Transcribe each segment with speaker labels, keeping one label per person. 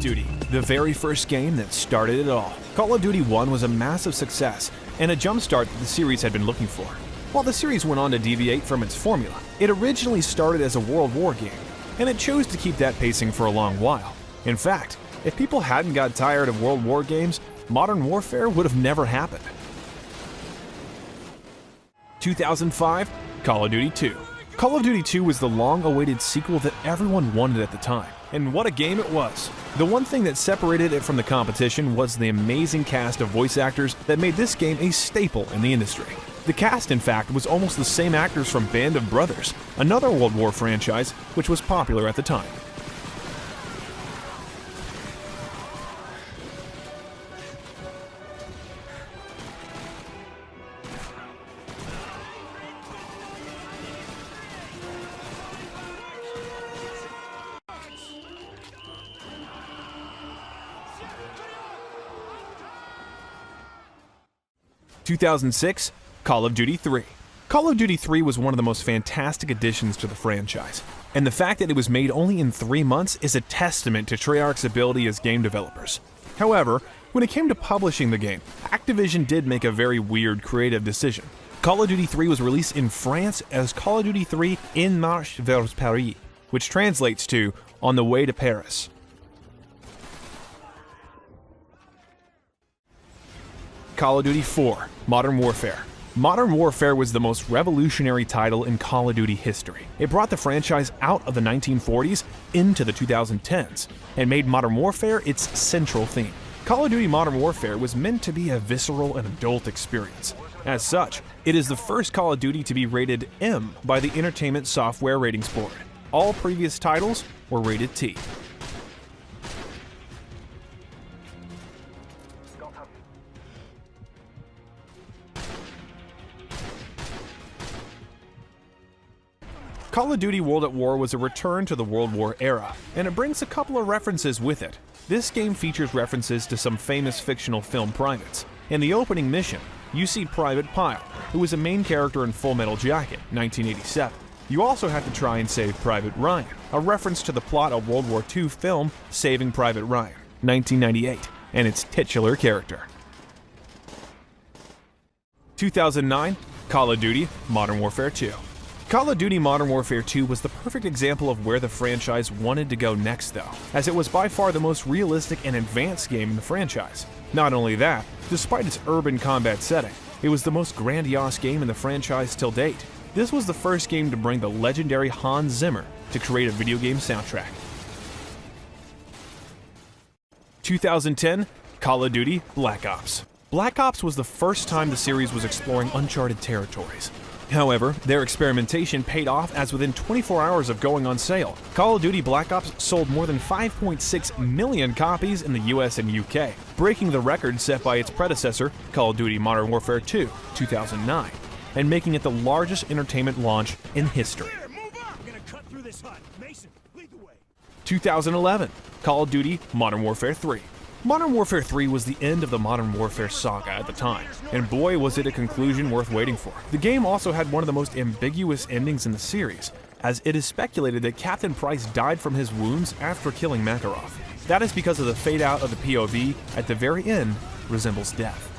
Speaker 1: Duty, the very first game that started it all. Call of Duty 1 was a massive success and a jumpstart that the series had been looking for. While the series went on to deviate from its formula, it originally started as a World War game, and it chose to keep that pacing for a long while. In fact, if people hadn't got tired of World War games, Modern Warfare would have never happened. 2005, Call of Duty 2. Call of Duty 2 was the long-awaited sequel that everyone wanted at the time, and what a game it was. The one thing that separated it from the competition was the amazing cast of voice actors that made this game a staple in the industry. The cast, in fact, was almost the same actors from Band of Brothers, another World War franchise which was popular at the time. In 2006, Call of Duty 3. Call of Duty 3 was one of the most fantastic additions to the franchise, and the fact that it was made only in 3 months is a testament to Treyarch's ability as game developers. However, when it came to publishing the game, Activision did make a very weird creative decision. Call of Duty 3 was released in France as Call of Duty 3 En Marche vers Paris, which translates to On the Way to Paris. Call of Duty 4, Modern Warfare. Modern Warfare was the most revolutionary title in Call of Duty history. It brought the franchise out of the 1940s into the 2010s, and made Modern Warfare its central theme. Call of Duty Modern Warfare was meant to be a visceral and adult experience. As such, it is the first Call of Duty to be rated M by the Entertainment Software Ratings Board. All previous titles were rated T. Call of Duty World at War was a return to the World War era, and it brings a couple of references with it. This game features references to some famous fictional film privates. In the opening mission, you see Private Pyle, who was a main character in Full Metal Jacket, 1987. You also have to try and save Private Ryan, a reference to the plot of World War II film Saving Private Ryan, 1998, and its titular character. 2009, Call of Duty Modern Warfare 2. Call of Duty Modern Warfare 2 was the perfect example of where the franchise wanted to go next though, as it was by far the most realistic and advanced game in the franchise. Not only that, despite its urban combat setting, it was the most grandiose game in the franchise till date. This was the first game to bring the legendary Hans Zimmer to create a video game soundtrack. 2010, Call of Duty Black Ops. Black Ops was the first time the series was exploring uncharted territories. However, their experimentation paid off as within 24 hours of going on sale, Call of Duty Black Ops sold more than 5.6 million copies in the US and UK, breaking the record set by its predecessor, Call of Duty Modern Warfare 2, 2009, and making it the largest entertainment launch in history. 2011, Call of Duty Modern Warfare 3. Modern Warfare 3 was the end of the Modern Warfare saga at the time, and boy was it a conclusion worth waiting for. The game also had one of the most ambiguous endings in the series, as it is speculated that Captain Price died from his wounds after killing Makarov. That is because of the fade out of the POV at the very end resembles death.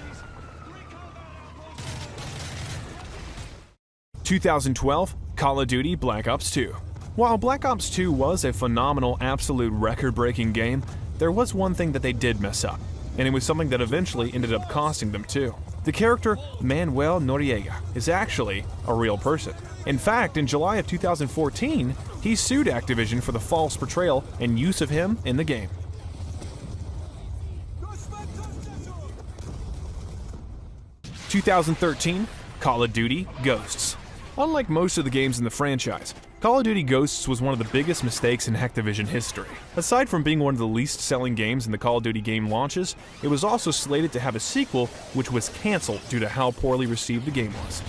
Speaker 1: 2012, Call of Duty Black Ops 2. While Black Ops 2 was a phenomenal, absolute record-breaking game, there was one thing that they did mess up, and it was something that eventually ended up costing them too. The character Manuel Noriega is actually a real person. In fact, in July of 2014, he sued Activision for the false portrayal and use of him in the game. In 2013, Call of Duty Ghosts. Unlike most of the games in the franchise, Call of Duty Ghosts was one of the biggest mistakes in Activision history. Aside from being one of the least-selling games in the Call of Duty game launches, it was also slated to have a sequel which was cancelled due to how poorly received the game was.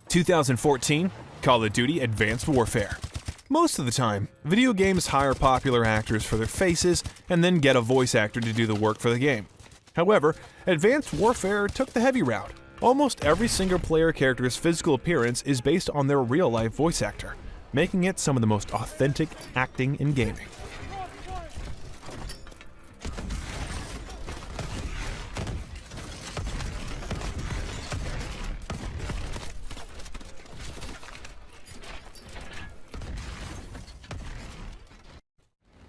Speaker 1: In 2014, Call of Duty Advanced Warfare. Most of the time, video games hire popular actors for their faces and then get a voice actor to do the work for the game. However, Advanced Warfare took the heavy route, Almost every single-player character's physical appearance is based on their real-life voice actor, making it some of the most authentic acting in gaming. –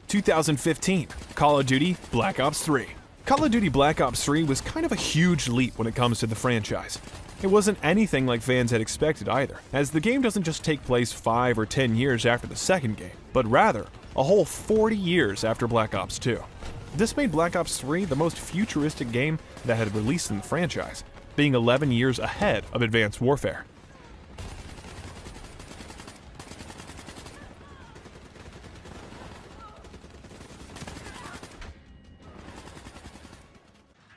Speaker 1: 2015, Call of Duty Black Ops 3. Call of Duty Black Ops 3 was kind of a huge leap when it comes to the franchise. It wasn't anything like fans had expected either, as the game doesn't just take place 5 or 10 years after the second game, but rather a whole 40 years after Black Ops 2. This made Black Ops 3 the most futuristic game that had released in the franchise, being 11 years ahead of Advanced Warfare. –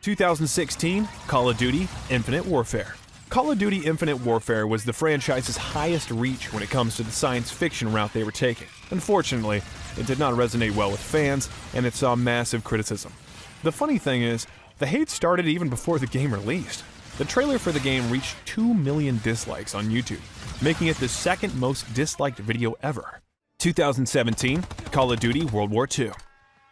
Speaker 1: 2016, Call of Duty Infinite Warfare. Call of Duty Infinite Warfare was the franchise's highest reach when it comes to the science fiction route they were taking. Unfortunately, it did not resonate well with fans, and it saw massive criticism. The funny thing is, the hate started even before the game released. The trailer for the game reached 2 million dislikes on YouTube, making it the second most disliked video ever. 2017, Call of Duty World War II.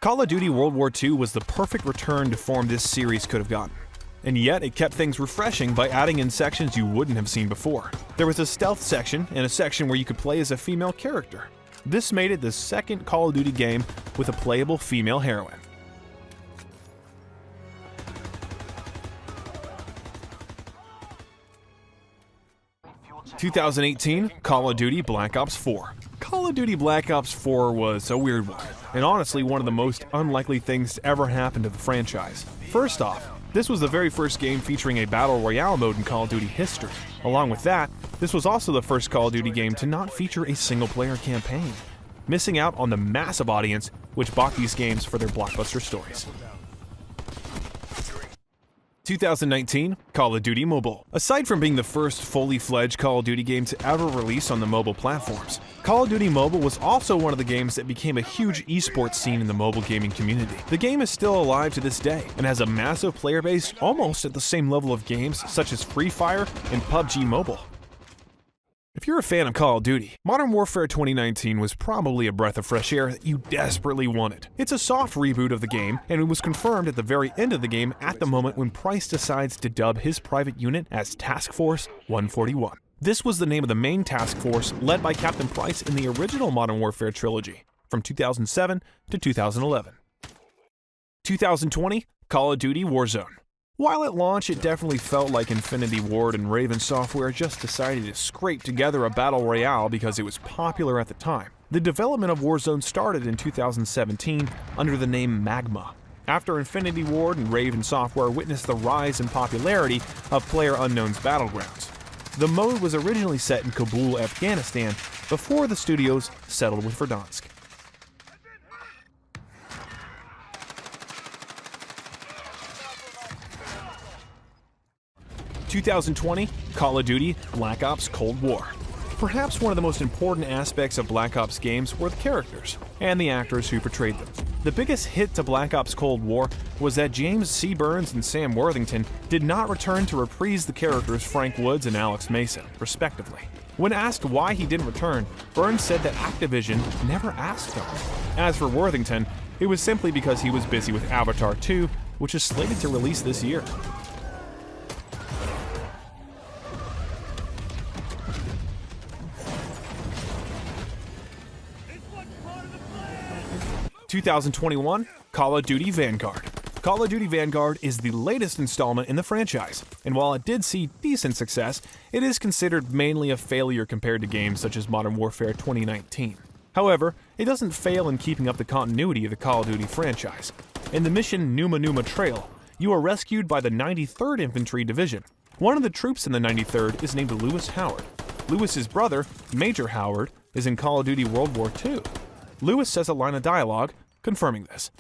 Speaker 1: Call of Duty World War II was the perfect return to form this series could have gotten. And yet, it kept things refreshing by adding in sections you wouldn't have seen before. There was a stealth section and a section where you could play as a female character. This made it the second Call of Duty game with a playable female heroine. – 2018, Call of Duty Black Ops 4. Call of Duty Black Ops 4 was a weird one, and honestly one of the most unlikely things to ever happen to the franchise. First off, this was the very first game featuring a Battle Royale mode in Call of Duty history. Along with that, this was also the first Call of Duty game to not feature a single-player campaign, missing out on the massive audience which bought these games for their blockbuster stories. 2019, Call of Duty Mobile. Aside from being the first fully fledged Call of Duty game to ever release on the mobile platforms, Call of Duty Mobile was also one of the games that became a huge esports scene in the mobile gaming community. The game is still alive to this day and has a massive player base almost at the same level of games such as Free Fire and PUBG Mobile. If you're a fan of Call of Duty, Modern Warfare 2019 was probably a breath of fresh air that you desperately wanted. It's a soft reboot of the game, and it was confirmed at the very end of the game at the moment when Price decides to dub his private unit as Task Force 141. This was the name of the main task force led by Captain Price in the original Modern Warfare trilogy, from 2007 to 2011. 2020, Call of Duty Warzone. While at launch it definitely felt like Infinity Ward and Raven Software just decided to scrape together a Battle Royale because it was popular at the time, the development of Warzone started in 2017 under the name Magma, after Infinity Ward and Raven Software witnessed the rise in popularity of PlayerUnknown's Battlegrounds. The mode was originally set in Kabul, Afghanistan, before the studios settled with Verdansk. 2020, Call of Duty Black Ops Cold War. Perhaps one of the most important aspects of Black Ops games were the characters and the actors who portrayed them. The biggest hit to Black Ops Cold War was that James C. Burns and Sam Worthington did not return to reprise the characters Frank Woods and Alex Mason, respectively. When asked why he didn't return, Burns said that Activision never asked him. As for Worthington, it was simply because he was busy with Avatar 2, which is slated to release this year. 2021, Call of Duty Vanguard. Call of Duty Vanguard is the latest installment in the franchise, and while it did see decent success, it is considered mainly a failure compared to games such as Modern Warfare 2019. However, it doesn't fail in keeping up the continuity of the Call of Duty franchise. In the mission Numa Numa Trail, you are rescued by the 93rd Infantry Division. One of the troops in the 93rd is named Lewis Howard. Lewis's brother, Major Howard, is in Call of Duty World War II. Lewis says a line of dialogue confirming this.